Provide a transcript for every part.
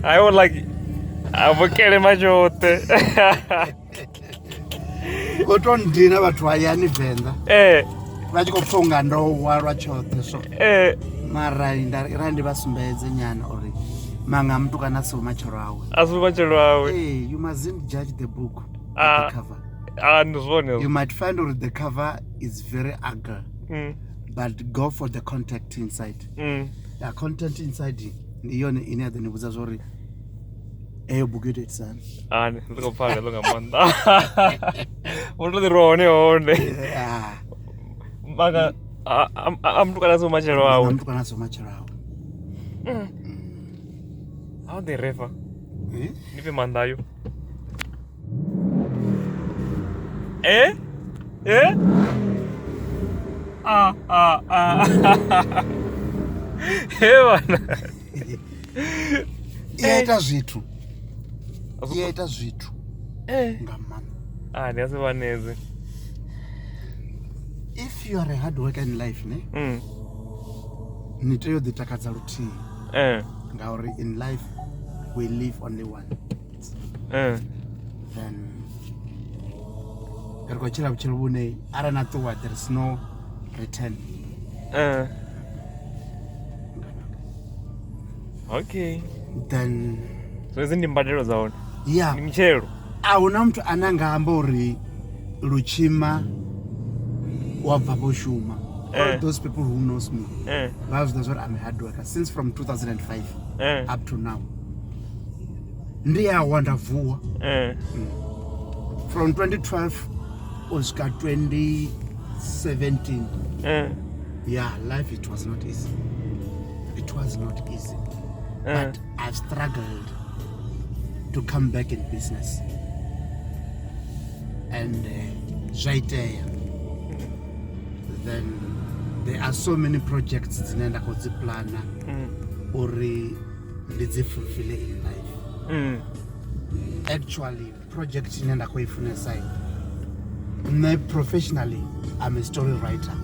I would like avukele machote. Kotondina bathu ayani Venda. Vachikopfunga ndowa rwachote so. Mara ndi vasumbedze nyana uri manga mtu kana so machero awe. Asu machero awe. You mustn't judge the book by the cover. You might find that the cover is very ugly. But go for the content inside. The content inside nione ine the nibuza zori eyo bugete sana. Look upale look amanda. What the rone one. Manga amtu kana so machero awe. Amtu kana so machero awe. How the refa? Nipe mandayo. Hey bana. Yaita zvitu. Ngamana. Ndiyasibaneze. If you are a hard worker in life, nitoyo dzitakadza rutivi. Ngauri in life we live only once. Then karikochira buchirubune arana towa there is no return. Okay. Then so izindi mbadelo zaona. Yeah. Ni mchero. Auna mtu ananga ambori Luchima wabva boshuma. All those people who knows me. That's what I'm a hard worker since from 2005 up to now. Ndiye wonderful. From 2012 Oscar 2017. Yeah, life it was not easy. It was not easy. But I've struggled to come back in business. And then there are so many projects dzinaenda kudziplana uri ndidzifulfill in life. Actually, project inaenda kuifunesa professionally I'm a story writer.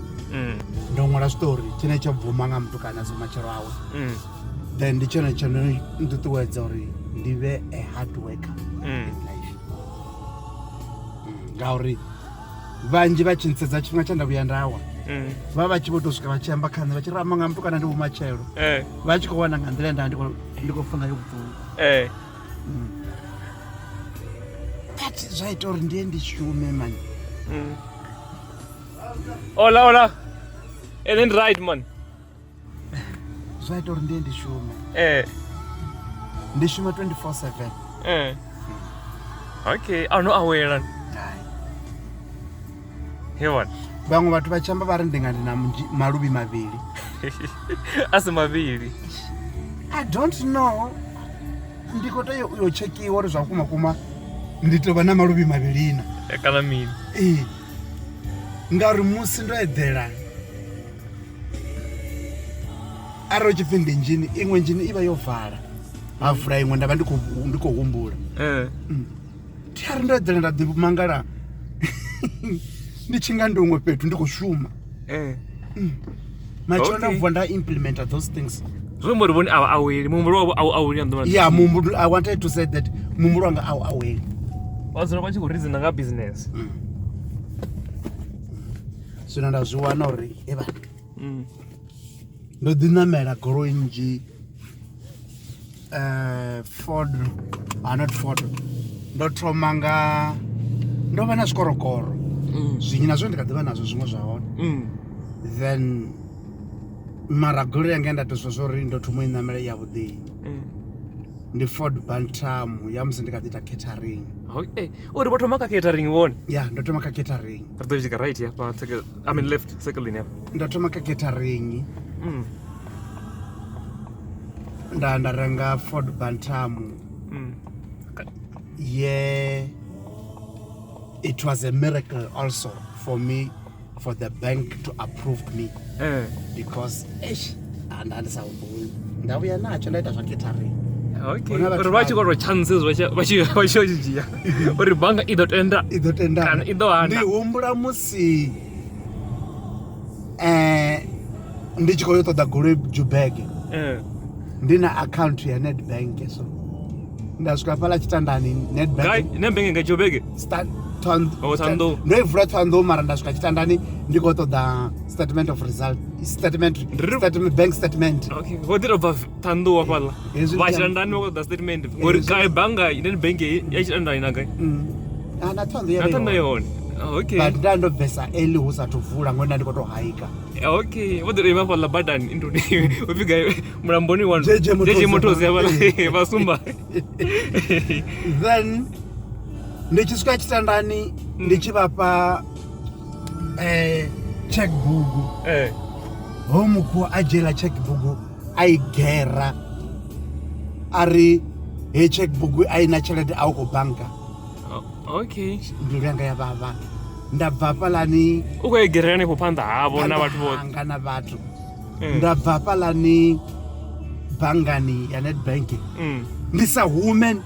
Ndongora story chine chabvumanga mtu kana so machero awe. Then ndichona chano ndituwedza uri ndive a hard worker in life. Ngauri vanji vachinsetsa chifhinga chanda kuyandawa. Vava chibotosvika vachiamba kana vachiramanga mtu kana ndivo machero. Vachikowana ngandira ndikofunga yokupfuura. That is right or ndiye ndishume man. Hola. And then right man. Right or ndiye ndishume. Ndishume 24/7. Okay, no aware. Hewan. Vamwe vatu vachamba vari ndingandina marubi maviri. Asi maviri. I don't know. Ndikoto yochekiwa uri zvakuma nditova namarubi mavirina. Kana mini. Ngari musi ndoedzera. Aro chipinda njini, imwe njini iva yovhara. Mavhura imwe ndava ndikohumbura. Tiari ndoedzera ndadzimangara. Ndichinga ndongwe petu ndikoshuma. Machona vanda implement those things. So muriboni aweli mumuro aweli ndo. Yeah, mumuro I wanted to say that mumuro anga aweli. Wazona kwachi ku reason nga business. So nanda zwana uri eba. Ndo dinamela growing Ford not Ford. Ndo tromanga ndo vana skorokoro. Zvinyina zvo ndikadhiva nazvo zvimwe zvaona. Then maragori yange ndatozvozvori ndotomwe namere yavudhi. Ndi Ford Bantam yamusi ndikadita catering. Okay. Uri botomaka catering won? Yeah, ndotomaka catering. Ndojika right here, but I mean left circle in here. Ndotomaka catering. Ndaranga Ford Bantam. Yeah. It was a miracle also for me, for the bank to approve me. Because and now we are not catering. Okay. Uri vachikoro chances vachiochijiya. Uri banga idotenda. Kana idohanda. Ndihumbura musi ndichikoyotoda gore Joburg. Ndina account ya Nedbank so ndasvika pala chitandani Guy, nembenge ngachobege. Thando. Ndoivhura Thando mara ndasvika chitandani ndikotoda statement of result. Bank statement. Okay. Vodiro ba Thando wapala. Vachirandani wakotoda statement. Ngori Guy banga nembenge yachirandani nagai. Na Thando yari. Thando yoni. Okay. But ndandobvesa eli usatovhura ngoni ndikotohaika. Okay. Vodiro imapala badani into upiga mramboni wanu. JJ Motors yabala vasumba. Then ndichisvika chitandani ndichivapa checkbook homuku ajela checkbook aigera ari checkbook aina chelede aukubhanka. Okay. Mbilu yanga yavava ndabva palani ukaigerera nepopanda havo navatu vose na vatu ndabva palani bhangani yaNedbank ndisahume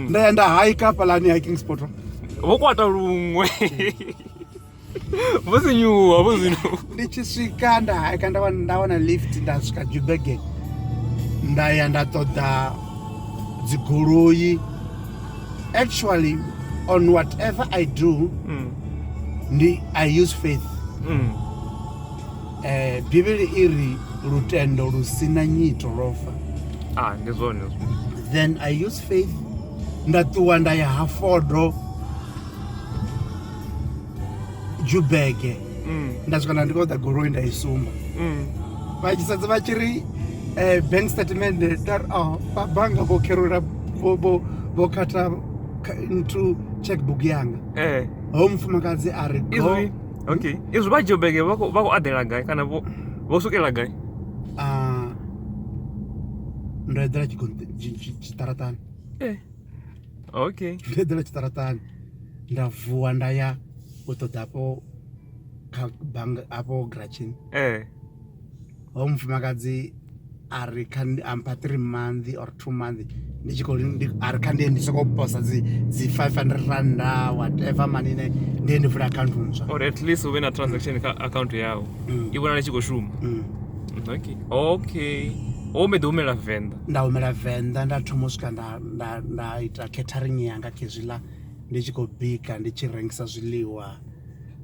ndaya ndahaika palani hiking spot vokwata rumwe vosinyuwa vosinu ndichisvika ndahaika ndawana lift ndasvika Joburg ndaya ndatoda dzigoroi. Actually on whatever I do I use faith. Bibeli iri rutendo rusina nyito rofa. Ndizvona. Then I use faith. Ndatuwa ndaya hafodo Joburg. Ndasvika ndikoda goroi ndaisumba. Vachisadza vachiri bank statement pabhanga vokerura vokata into checkbook yanga. Mufumakadzi ari go. Okay. Izvi vaJoburg vakuadhera gai kana vosukela gai? Ndoedhera chitaratani. Okay. Ndoedhera chitaratani. Ndavhuwa ndaya kutodapo kabhanga apo Grachin. Mufumakadzi ari ampa 3 months or 2 months. Ari kandiendisa koposa dzi 500 randa whatever money ndendivhura account mutsva. Or at least uve na transaction account yavo ivona nechikoshuma. Okay. Umedumela Venda. Ndaumela Venda ndatomosvika ndaita catering yanga kezvila ndichikobhika ndichirengesa zviliwa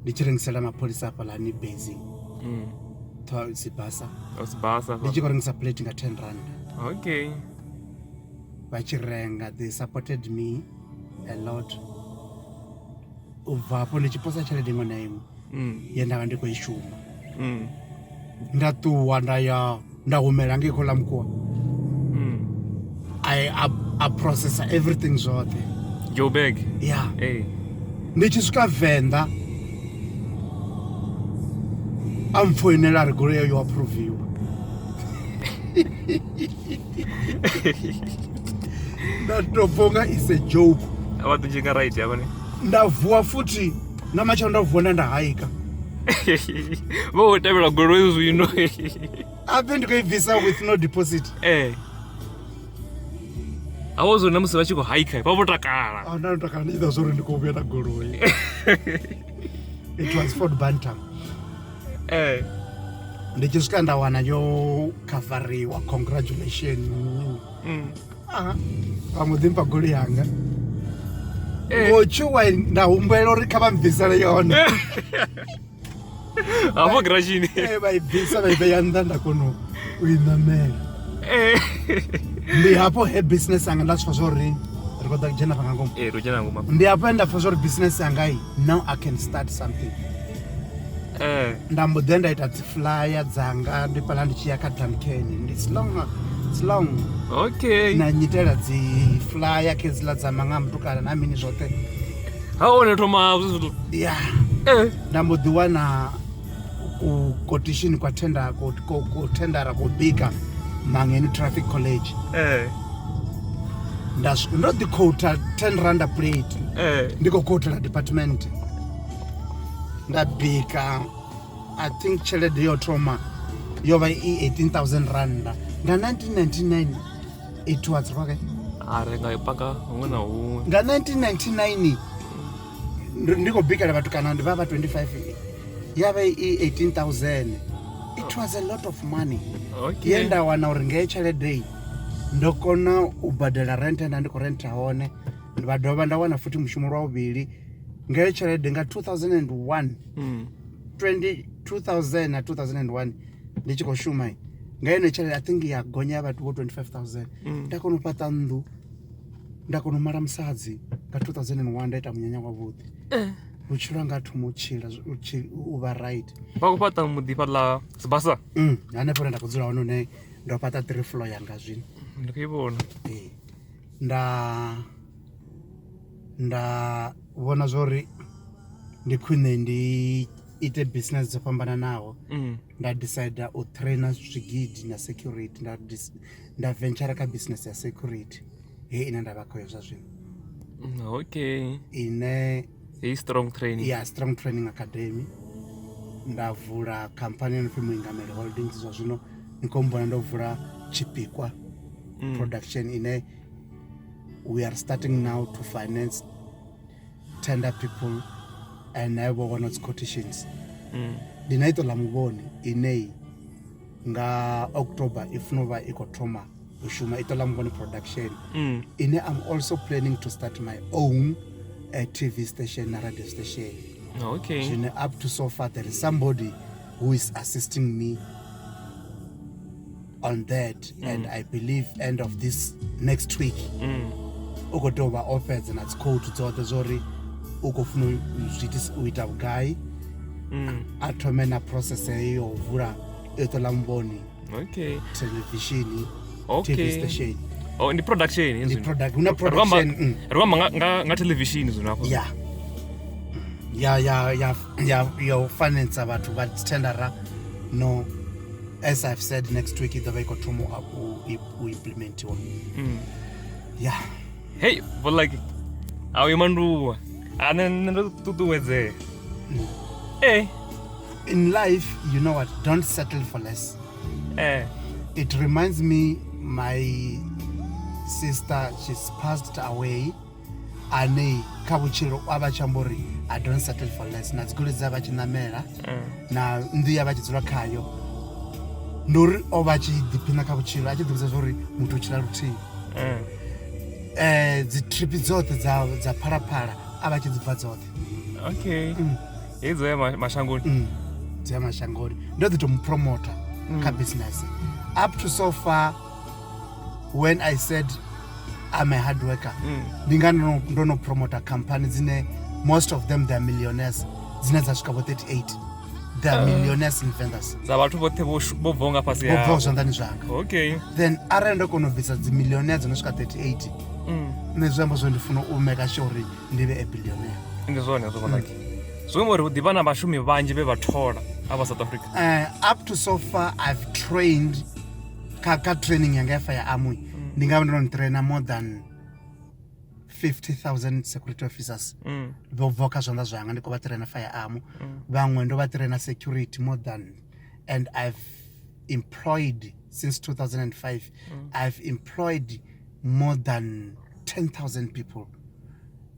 ndichirengesera mapolisa palani basic. Sibasa. Ndichikorengesa plate nga 10 rand. Okay. Vachirenga, they supported me a lot. Ubvapo ndichiposa chelede imwe naimwe yendanga ndikoishuma. Ndatuwa ndahumera ngikola mkuwa. I process everything zvote. Joburg. Yeah. Ndichisvika Venda amfoinera ari goroi yoapproviwa. Ndatobvonga is a joke. Avatojinga right yavane. Ndavhuwa futi namacho ndavhuwa ndahaika. Votevera goroi zvino. Ape ndikoibvisa with no deposit. Awozona musi vachikohaika pavotakara. Ndanotakara ndida zvori ndikouya nagoroi. It was Ford Bantam. Ndichisvika ndawana yokavhariwa. Congratulations. Pamudhimbi pagoroi yanga ngochuwa ndahumbwela uri kavambvisana yona hapo Grachin vaibvisa vaiveyanda ndakono uinamela ndi hapo he business yanga ndasvika zvori rikoda kujena pangangoma ndi hapo ndafa zvori business yanga iyi now I can start something. Ndambodhe ndaita dziflyer dzanga ndipala ndichiyaka Duncan. It's long. Okay. Nanyitela dziflyer kezila dzamanga mutukana namini zvote. Haone toma zvizo. Yeah. Ndambodhiwana kucotition kwatenda kutendera kubika Mangeni Traffic College. Ndoti quota 10 rand a plate. Ndiko quota la department. Ndabika I think chelede yotroma yova 18,000 rand. Nga 1999 it was okay. Arenga ipaka umwe umwe. Nga 1999 ndiko bika labatukana ndivava 25 yava 18,000. It was a lot of money. Okay. Yenda wana uringe chelede ndo kona u badela rent nda ndi khou renta hone nda dovha nda wana futhi mushumo lwa vhuvhili ngei tshelede nga 2001 2000 na 2001 ndi tshi khou shuma nga ine tshelede I think ya gonya vhathu vho 25000 nda kona u fhaṱa nnḓu nda kona u mala musadzi nga 2001 nda ita munyanya wavhuḓi vhutshilo nga thoma u tshila u vha right vha khou fhaṱa muḓi fhaḽa Sibasa hanefho nda khou dzula hone hune ndo fhaṱa 3 floor yanga zwino ndi khou i vhona nda vhona zwori ndi khwine ndi ite business dzo fhambananaho nda decide u traina zwigidi na security nda venture kha business ya security ine nda vha khou zwa zwino okay ine strong training strong training academy nda vula company ino pfi Muingameli Holdings zwa zwino ni khou mbona ndo vula Tshipikwa production ine we are starting now to finance tender people and have one of quotations ndina ito la muvhoni ine nga October ifunova iko thoma ushuma ito la muvhoni production ine I'm also planning to start my own TV station na radio station okay so up to so far there is somebody who is assisting me on that and I believe end of this next week ukotoba offers and it's called to zori ukofuna uita guy athome na process eyo vula eto la mboni okay television okay TV station ndi production ndi una production roma nga television zwinapo ya finance abantu but tendera no as I've said next week the way kotomo u implement one yeah hey but like awu manduwa ndo tutuweze hey in life you know what don't settle for less it reminds me my sister she's passed away ane kabuchiro abachambori I don't settle for less na dzigoli dza vachinamela na ndi ya vachidzula khayo ndori ovachi dipina kabuchiro achidivisa zvori mutu uchila rutivi dzi trip dzote dza pharaphala avachidibva dzote okay idzo ya mashangoni dza mashangoni ndo ḓi tomu promoter kha business up to so far when I said I'm a hard worker ndinga ndo promoter company dzine most of them they are millionaires dzine dza swika 38 they are millionaires in vendors za vhathu vothe vho bvonga fhasi ya vho zwanḓani zwanga okay then arali ndo kona u bvisa dzi millionaires dzino swika 38 nṋe zwamba zwo ndifuna u make sure ndi vhe a billionaire ndi zwone zwo like zwimwe uri ḓivha na vhashumi vhanzhi vhe vha thola ava South Africa up to so far I've trained ka training yanga ya fire army ndinga ndo trainer more than 50,000 security officers vho voka zwanḓa zwanga ndiko vha trainer fire army vhaṅwe ndo vha trainer security more than and I've employed since 2005 I've employed more than 10,000 people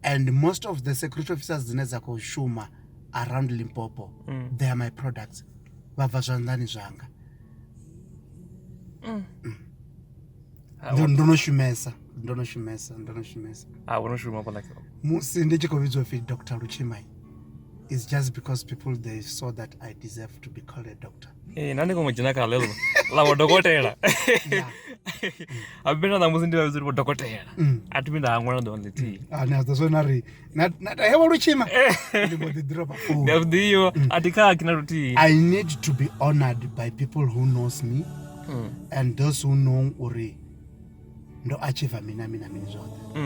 and most of the security officers dzine dza khou shuma around Limpopo they are my products vabva zwanḓani zwanga ndonoshumesa unoshuma hapo like musi ndi tshi khou vhidzwa upfi Dr. Luchimai it's just because people they saw that I deserve to be called a doctor nani komo jina kale la dokotela abena na musi ndi vha zuri dokotela atimi nda ngwana ndo nditi na zazona ri na hewa Luchima ndi mo drop phone ndiyo atika kina ruti I need to be honored by people who knows me and those who know uri ndo achieve mina zwote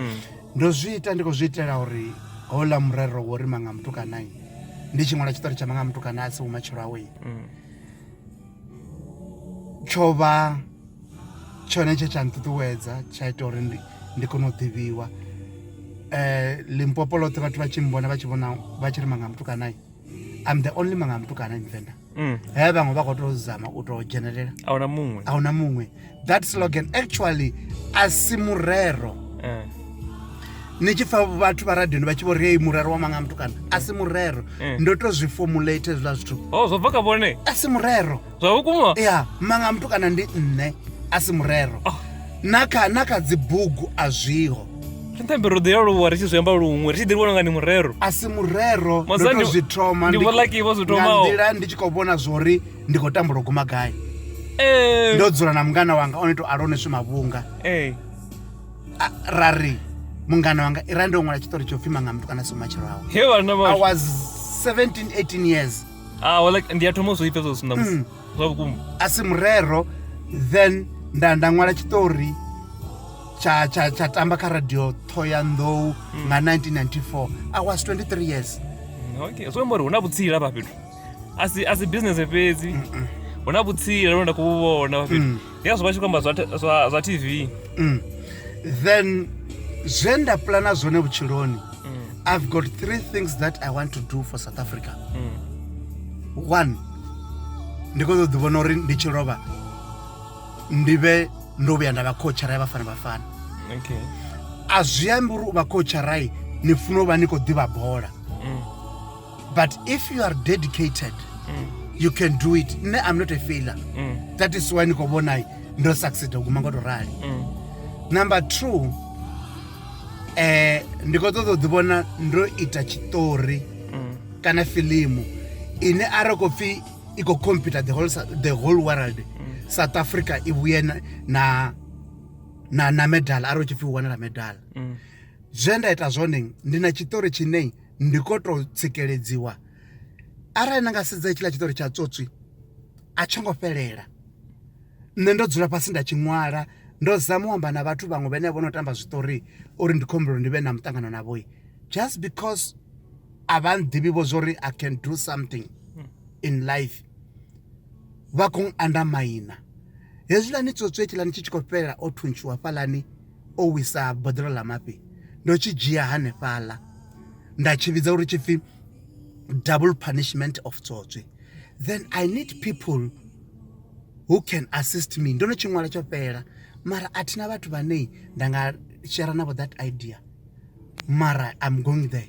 ndo zwiita ndiko zwiitela uri hola murero wori manga mtuka nai ndi chimwana chitori cha manga mtuka nasi umachiro awe chova chone cha ntutuwedza chaita uri ndikono ḓivhiwa Limpopo lote vhathu vachimbona vachiri manga mtuka nai I'm the only manga mtuka nai mvenda vhaṅwe vha khou tou zama u tou dzhenelela ahuna muṅwe that slogan actually asi murero ni tshi pfa vhathu vha radio vha tshi vho ri murero wa manga mtukana asi murero ndo to zwi formulate zwa zwithu zwo bva kha vhone asi murero zwa vhukuma ya manga mtukana ndi nne asi murero na kha dzibugu a zwiho ntambe ro ḓela luwa ri tshi zwi amba luṅwe ri tshi ḓi vhona nga ni murero a si murero ndo to zwi thoma ndi vhola ki vho zwi thomaho nga nḓila ndi tshi khou vhona zwori ndi khou tambula guma gai ndo dzula na mungana wanga one to alone swi mavhunga rari mungana wanga i rando ṅwala tshitori tsho pfhi manga muthu kana so matshelo awo he vhana ba I was 17 18 years wala ndi ya thomo zwo ipfa zwo sunda musi zwa vhukuma a si murero then nda ṅwala tshitori cha tamba kha radio Thohoyandou nga 1994 I was 23 years okay so mbori una vhutsila ba fhethu asi business fhedzi una vhutsila ndo nda kuvhona ba fhethu yazwo vha tshi kwamba zwa TV then zenda plana zone vhutshiloni I've got 3 things that I want to do for South Africa. One, ndiko ḓo vhona uri ndi tshi lovha ndive ndo vhuya nda vha coachara ya Bafana. Okay. A zwi ambi uri u vha coachara ni funa u vha ni khou ḓivha bola. But if you are dedicated, you can do it. I'm not a failure. That is why ni khou vhona ndo succeed guma ngo to rali. Number 2, ndiko ṱoḓa u ḓi vhona ndo ita tshiṱori kana filimu ine ara khou pfhi i khou compete the whole world. South Africa i vhuye na medal ara tshi pfhi u wanala medal. Zwe nda ita zwone ndi na tshiṱori tshine ndi khou tou tsikeledziwa arali na nga sedza tshila tshiṱori tsha Tsotswi a tshongo fhelela. Nṋe ndo dzula fhasi nda tshi ṅwala ndo zama u amba na vhathu vhaṅwe vhane vho no tamba zwiṱori uri ndi khombolo ndi vhe na muṱangano na vho just because a vha nḓivhi vho zwori I can do something in life vha khou undermine hezwiḽani Tsotswi hetshiḽani tshi khou fhelela o thuntshiwa fhaḽani o wisa boḓelo ḽa mafhi ndo tshi dzhia hanefhaḽa nda tshi vhidza uri tshi pfhi double punishment of Tsotswi. Then I need people who can assist me. Ndo no tshi ṅwala tsho fhela mara athina vhathu vhane nda nga share navho that idea mara I'm going there.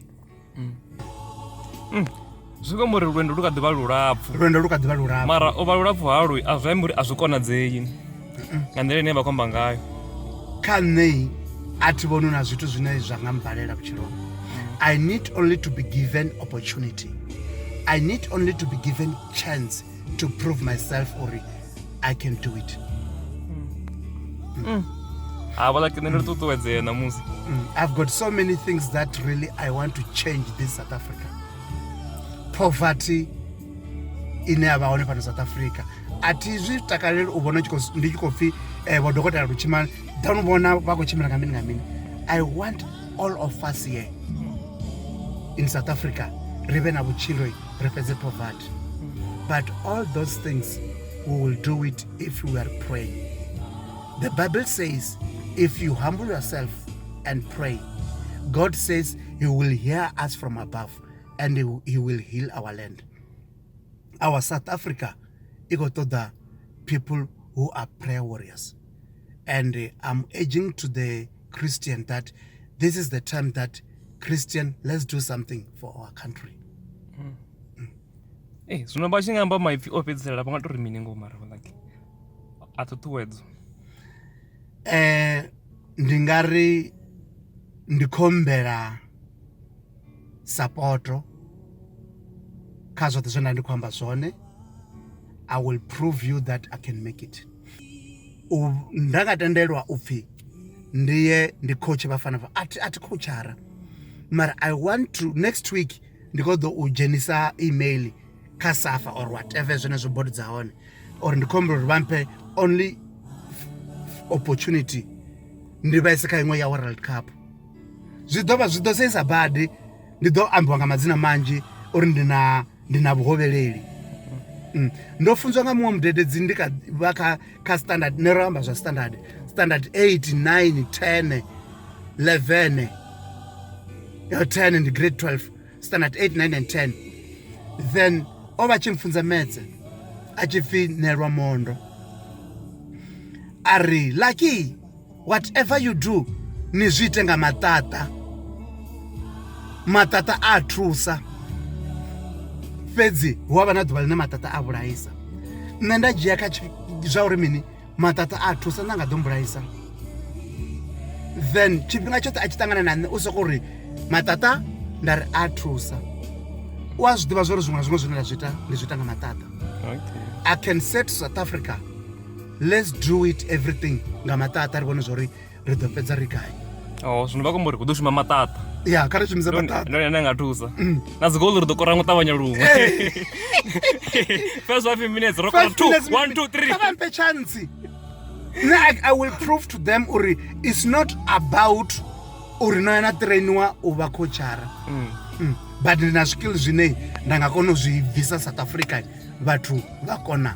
Zwiko muri lwendo lu kha ḓivha lulapfu mara o vha lulapfu halwi a zwi ambi uri a zwi konadzei nga nḓila ine vha khomba ngayo kha nṋe a thi vhoni na zwithu zwine zwa nga mbalela vhutshiloni. I need only to be given opportunity. I need only to be given chance to prove myself or I can do it. I've got so many things that really I want to change this South Africa. Poverty ine ya vha hone fhano South Africa a thi zwi takaleli u vhona ndi tshi khou pfhi vhodokotela lutshimbani ḓa u vhona vha khou tshimbila nga mini. I want all of us here in South Africa ri vhe na vhutshilo ri fhedze poverty. But all those things we will do it if we are praying. The Bible says if you humble yourself and pray, God says he will hear us from above and he will heal our land. Our South Africa got to the people who are prayer warriors. And I'm urging to the Christian that this is the time that Christian, let's do something for our country. Zwino vha tshi nga amba maipfi o fhedzisela vha nga tori mini ngo mara like a ṱuṱuwedzo ndi nga ri ndi khombela supporto kha zwoṱhe zwe nda ndi khou amba zwone. I will prove you that I can make it. Nda nga tendelwa upfhi ndiye ndi coach Bafana ati coachara mara I want to next week ndi khou ḓo u dzhenisa email kha SAFA or whatever zwone zwo board dza hone or ndi khombo uri vhamphe only opportunity ndi vhaise kha iṅwe ya World Cup. Zwi ḓo seisa badi ndi ḓo ambiwa nga madzina manzhi uri ndi na vhuhovheleli. Ndo funzwa nga muṅwe mudededzi ndi kha vha kha standard nero amba zwa standard 8 9 10 11 10 and grade 12 standard 8 9 and 10 then oba chimfunza metse achifi Nelwa Mondo ari lucky whatever you do ni zwiite nga matata a thusa fedzi hu vha na ḓuvha ḽine matata a vhulaisa. Nṋe nda dzhia kha zwa uri mini matata a thusa na nga ḓo mbulaisa then tshifhinga tshoṱhe a tshi ṱangana na nṋe u soko uri Matata nda ri a thusa u a zwi ḓivha zwori zwiṅwe na zwiṅwe zwine nda zwi ita ndi zwi ita nga Matata. I can say to South Africa, let's do it everything nga Matata ri vhone zwori ri ḓo fhedza ri gai. Zwino vha khombo uri hu ḓo shuma Matata. Ya kha ri shumise Matata ndo ene nga thusa na dzi goal ri ḓo kora ngo ṱavhanya luṅwe. First 5 minutes ro kora 2 1 2 3 kha vha mphe chance. I will prove to them uri it's not about uri no yana trainiwa u vha coachara. But ndi na skills zwine nda nga kona u zwi bvisa South Africa vhathu vha kona.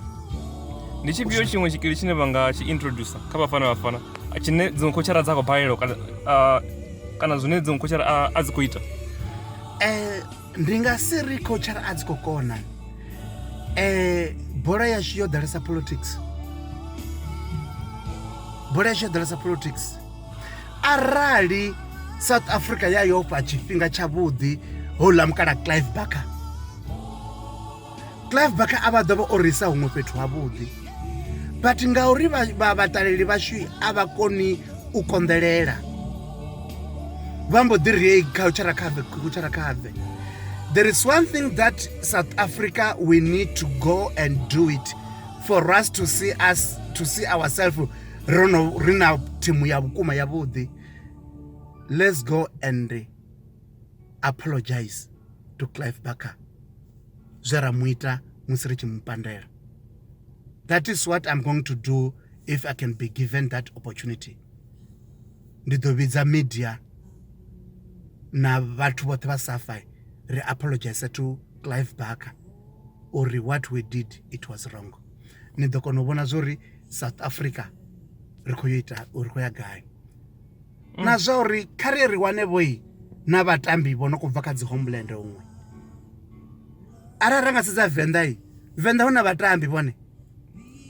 Ndi tshifhio tshiṅwe tshikili tshine vha nga tshi introduce kha Bafana Bafana tshine dziṅwe coachara dza khou balelwa kana zwine dziṅwe coachara a dzi khou ita? Ndi nga si ri coachara a dzi khou kona. Bola yashu yo ḓalesa politics. Bola yashu yo ḓalesa politics. Arali South Africa ya yo fha tshifhinga tshavhuḓi houḽa mukala Clive Barker. Clive Barker a vha ḓo vha o risa huṅwe fhethu havhuḓi. But ngauri vhaṱaleli vhashu a vha koni u konḓelela vha mbo ḓi ri culture khave. There is one thing that South Africa we need to go and do it for us to see ourselves ri na thimu ya vhukuma yavhuḓi. Let's go and apologize to Clive Barker zwe ra muita musi ri tshi mupandela. That is what I'm going to do if I can be given that opportunity. Ndi ḓo vhidza media na vhathu vhoṱhe vha Safai ri apologize to Clive Barker uri what we did it was wrong. Ni ḓo kona u vhona zwori South Africa ri khou ya gai. Na zwa uri kha ri wane vhoi na vhatambi vho no khou bva kha dzi homeland huṅwe. Arali ra nga sedza Venḓa hu na vhatambi vhone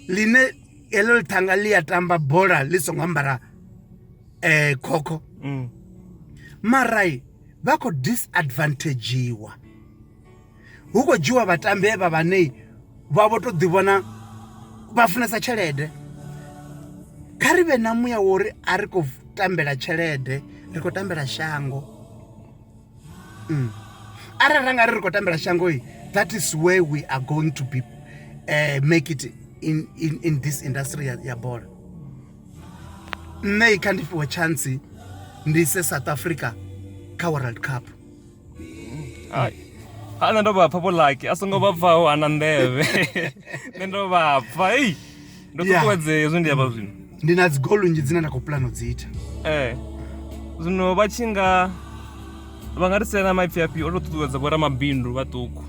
line heḽo ḽithanga ḽi a tamba bola ḽi songo ambara khokho. Marai vha khou disadvantagewa. Hu khou dzhiwa vhatambi vha vhane vha vho to ḓivhona vha funesa tshelede. Kha ri vhe na muya wo uri a ri khou tambela tshelede ri khou tambela shango. Arali ra nga ri khou tambela shango that is where we are going to be make it in this industry ya bola. Nṋe kha ndi fhiwe chance ndi se South Africa kha World Cup. Nṋe ndo vha pfa vho like a songo vha pfaho ana nḓevhe. Nṋe ndo vha pfa ndo ṱuṱuwedzea hezwo ndi amba zwino. Ndi na dzi goal nnzhi dzine nda khou plana u dzi ita. Zwino vha tshi nga vha nga ri sela na maipfi afhio o to ṱuṱuwedza vho ramabindu vhaṱuku?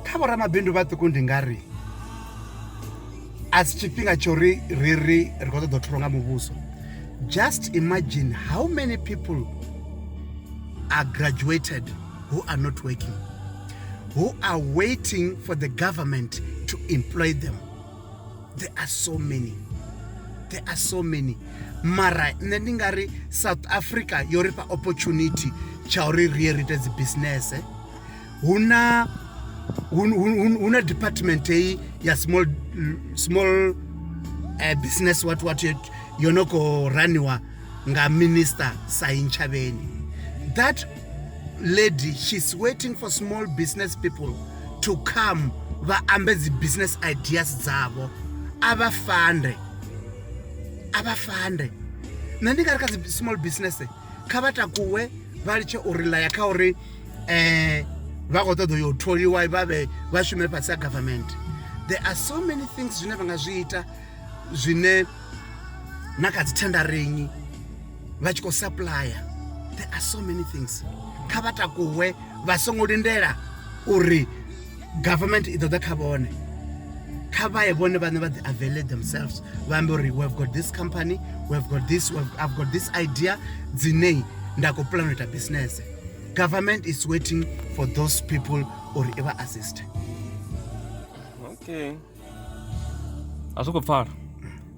Kha vho ramabindu vhaṱuku ndi nga ri a si tshifhinga tsho ri khou ṱoḓa u tholiwa nga muvhuso. Just imagine how many people are graduated who are not working, who are waiting for the government to employ them. There are so many. Mara nṋe ndi nga ri South Africa yo ri fha opportunity tsha uri ri ite dzi business. Huna department ya small business what yo no ko raniwa nga Minister Sain Chabeni. That lady, she's waiting for small business people to come va ambe dzi business ideas dzavo abafande. Nṋe ndi nga ri kha dzi small business kha vha takuwe vha litshe u relaya kha uri vha khou ṱoḓa yo tholiwa vha shume fhasi ya government. There are so many things zwine vha nga zwi ita zwine na kha dzi tendering vha tshi khou supplier. There are so many things. Kha vha takuwe vha songo lindela uri government i ḓo ḓa kha vhone. Kha vha ye vhone vhane vha ḓi avail themselves vha ambe uri we've got this company, I've got this idea dzine nda khou plan u ita business. Government is waiting for those people or ever assist. Okay. Asoko pfala.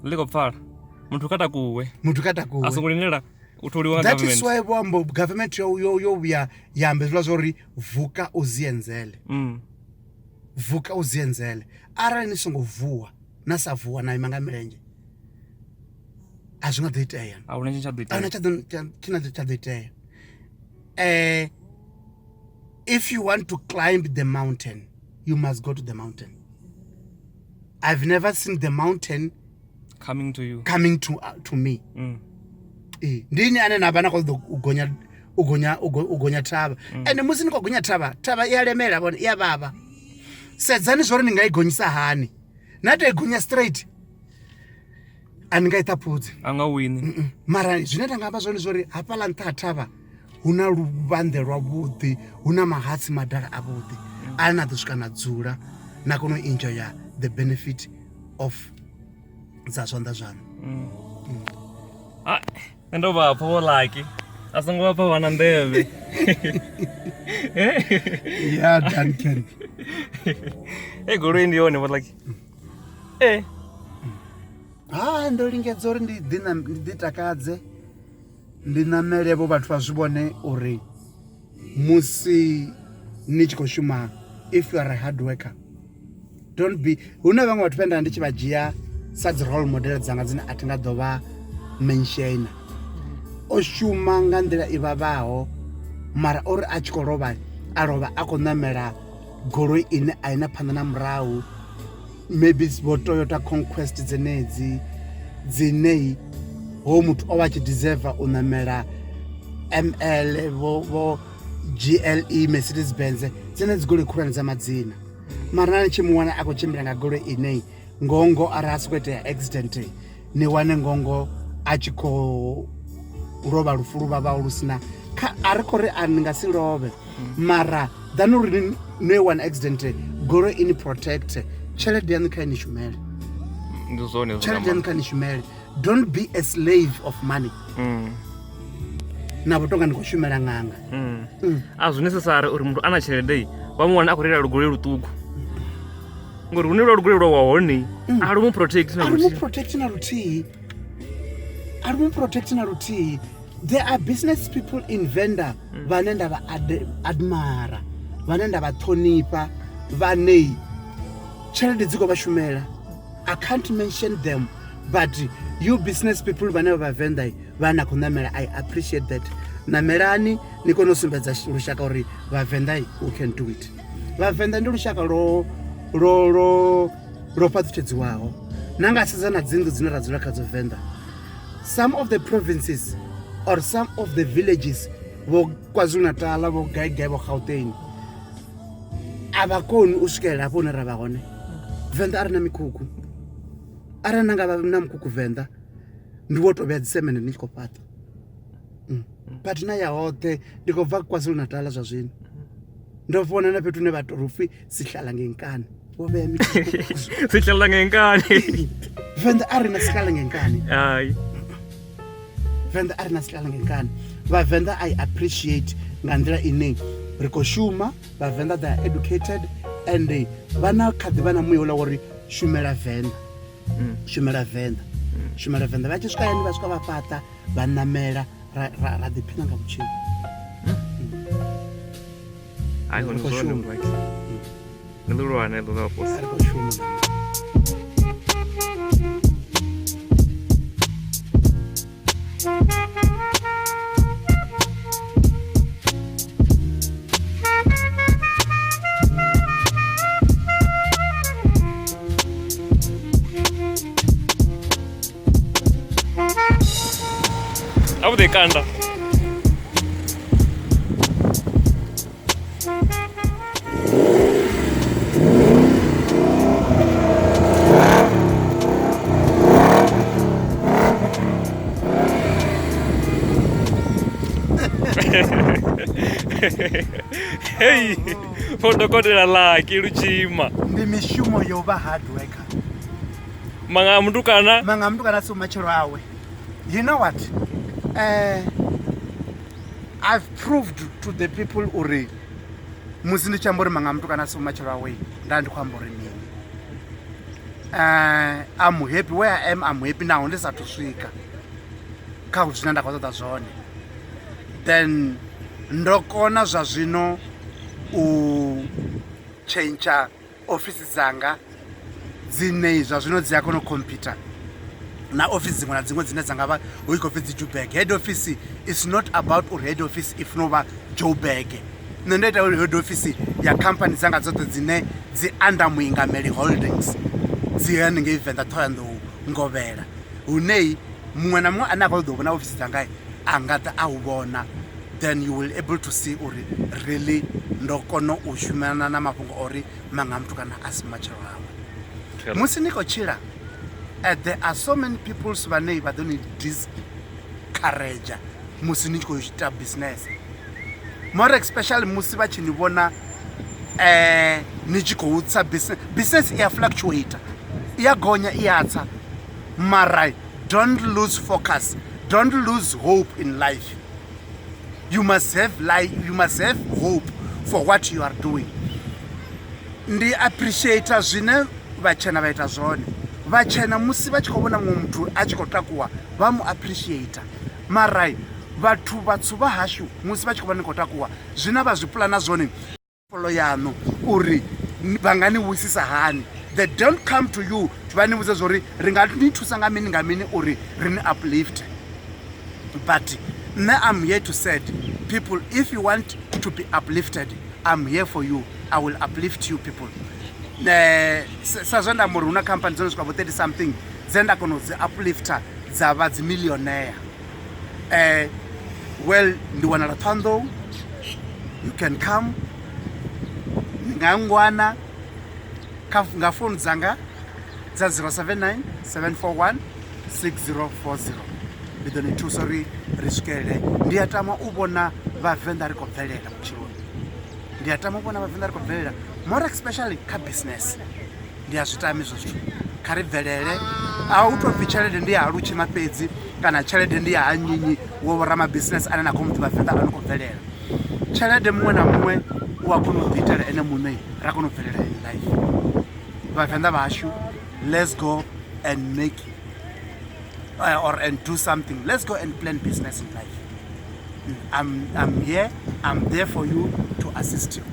Liko pfala. Muthu kata kuwe. Asoko lindela u tholiwa nga government. That is why bombo government yo vya yambe zwa vuka uzienzele. Vuka uzienzele. Arali ni songo vuwa na sa vuwa na imanga milenzhe. a zwi nga ḓo itea ahuna tshine tsha ḓo tshine tsha ḓo itea. If you want to climb the mountain, you must go to the mountain. I've never seen the mountain coming to you, coming to me. Ndini ane na vana khoḓo ugonya thavha, ende musi ni khou gonya thavha i a lemela vhone, i a vhavha. Sedzani zwori ni nga i gonyisa hani, na to i gonya straight a ni nga i ṱapudzi, a nga wini. mara zwine nda nga amba zwone zwori hafhaḽa nṱha ha thavha hu na luvhanḓe lwavhuḓi, hu na mahatsi madala avhuḓi ane na ḓo swika na dzula na kona u enjoya the benefit of dza zwanḓa zwaṋu. Ndo vha pfa vho lucky, a songo vha pfa vha na nḓevhe. Ya Duncan. Goloi ndi yone vho lucky. Ndo lingedza uri ndi ḓi takadze, ndi ṋamele vho vhathu vha zwi vhone uri musi ni tshi khou shuma, if you are a hard worker, don't be, hu na vhaṅwe vhathu vhe ndi tshi vha dzhia sa dzi role model dzanga dzine a thi nga ḓo vha menshana. O shuma nga nḓila i vhavhaho, mara uri a tshi khou lovha a lovha a khou ṋamela goloi ine a i na phanḓa na murahu, maybe vho Toyota Conquest dzenedzi dzine ho muthu o vha tshi deserve u ṋamela ML vho GLE Mercedes Benz dzine dzi goloi khulwane dza madzina. Mara na ni tshi mu wana a khou tshimbila nga goloi ine ngongo arali a sokou itea accident, ni wane ngongo a tshi khou lovha lufu lu vhavhaho lu sina, a ri khou ri a ni nga si lovhe, mara than uri no one accident goloi ini protect, tshelede yaṋu kha ini shumele, tshelede yaṋu kha ini shumele. Don't be a slave of money. Na vho tonga ndi khou shumela ṅanga. A zwi necessary uri muthu ana tshelede vha mu wana a khou reila lugoloi luṱuku, ngori hune lwa lugoloi lwa wa hone a lu mu protect na luthihi. There are business people in Venda vhane nda vha admire, vhane nda vha ṱhonifha, vhane tshelede dzi khou vha shumela. I can't mention them, but you business people vhane vha Venda vhana khou ṋamela, I appreciate that. Ṋamelani ni kone u sumbedza lushaka uri vhavenḓa who can do it. Vhavenḓa ndi lushaka lwo fhaṱutshedziwaho, na nga sedza na dzingu dzine ra dzula kha dzo Venḓa. Some of the provinces or some of the villages vho KwaZulu-Natal, vho Gai, vho Gauteng, a vha koni u swikelela hafho hune ra vha hone. Venḓa a ri na mikhukhu, arali na nga vha na mukhukhu Venḓa ndi wo tou vhea dzisemende ni tshi khou fhaṱa. But na ya hoṱhe ndi khou bva KwaZulu-Natal zwa zwino, ndo vhona na fhethu hune vha tou pfhi Sihlala ngenkani, vho vhea mikhukhu. Sihlala ngenkani. Venḓa a ri na Sihlala ngenkani. Venḓa a ri na Sihlala ngenkani. Vhavenḓa I appreciate nga nḓila ine ri khou shuma. Vhavenḓa they are educated and vha na kha ḓi vha na muya uḽa uri shumela Venḓa, shumela Venḓa, shumela Venḓa. Vha tshi swika hayani vha swika vha fhaṱa, vha ṋamela, ra ḓiphina nga vhutshilo. Ai hone zwone muthu ndi lulwane ḽo vha posa. Ri khou shuma. Abu de kanda. Hey, fotokotela Lucky Luchima. Ndi mishumo yo vha hard worker. Manga mutukana si matshelo awe. You know what? I've proved to the people uri musi ndi tshi amba uri manga mutukana si matshelo awe, nda ndi khou amba uri mini. I'm happy where I am, I'm happy now, ndi sathu swika kha zwine nda khou ṱoḓa zwone. Then ndo kona zwa zwino u change office dzanga dzine zwa zwino dzi a kona u computer na office dziṅwe na dziṅwe dzine dza nga vha hu i khou pfi dzi Joburg. Head office is not about uri head office if no vha Joburg. Nṋe ndo ita uri head office ya company dzanga dzoṱhe dzine dzi under Muingameli Holdings dzi haningei Venḓa Thohoyandou Ngovhela, hune muṅwe na muṅwe ane a khou ḓo vhona office dzanga a nga ḓa a u vhona, then you will able to see uri really ndo kona u shumana na mafhungo ori manga muthu kana a si matshelo awe. Musi ni khou tshila, there are so many people vhane vha ḓo ni discourage musi ni tshi khou ita business, more especially musi vha tshi ni vhona ni tshi khou tsa business i ya fluctuate, i ya gonya, i ya tsa, mara don't lose focus, don't lose hope in life. You must have hope for what you are doing. Ndi appreciate zwine vhatshena vha ita zwone. Vhatshena musi vha tshi khou vhona muṅwe muthu a tshi khou takuwa vha mu appreciate, mara vhathu vhatsu vha hashu musi vha tshi khou vha ni khou takuwa zwine vha zwi pulana zwone polo yaṋu uri vha nga ni vhuisisa hani. They don't come to you vha ni vhudza zwori ri nga ni thusa nga mini uri ri ni uplift. But now I'm here to say, people, if you want to be uplifted, I'm here for you. I will uplift you, people. Sa zwe nda muri una company dzone swika vo 30 something dze nda kona u dzi uplifter dza vha dzi millionaire. Well, ndi wanala Thohoyandou, you can come, nga ngwana nga phone dzanga dza 079 741 6040. Ndi ḓo ni thusa uri ri swikelele. Ndi a tama u vhona vhavenḓa ri khou bvelela vhutshiloni, ndi a tama u vhona vhavenḓa ri khou bvelela, more especially kha business. Ndi a zwi tama izwo zwithu, kha ri bvelele. A u tou pfhi tshelede ndi ya halutshima fhedzi kana tshelede ndi ya hanyinyi wo ramabusiness ane na khou muthu vhavenḓa a no khou bvelela. Tshelede muṅwe na muṅwe u a kona u ḓiitela ene muṋe, ra kona u bvelela in life. Vhavenḓa vhashu, let's go and make and do something. Let's go and plan business in life. I'm here, I'm there for you to assist you.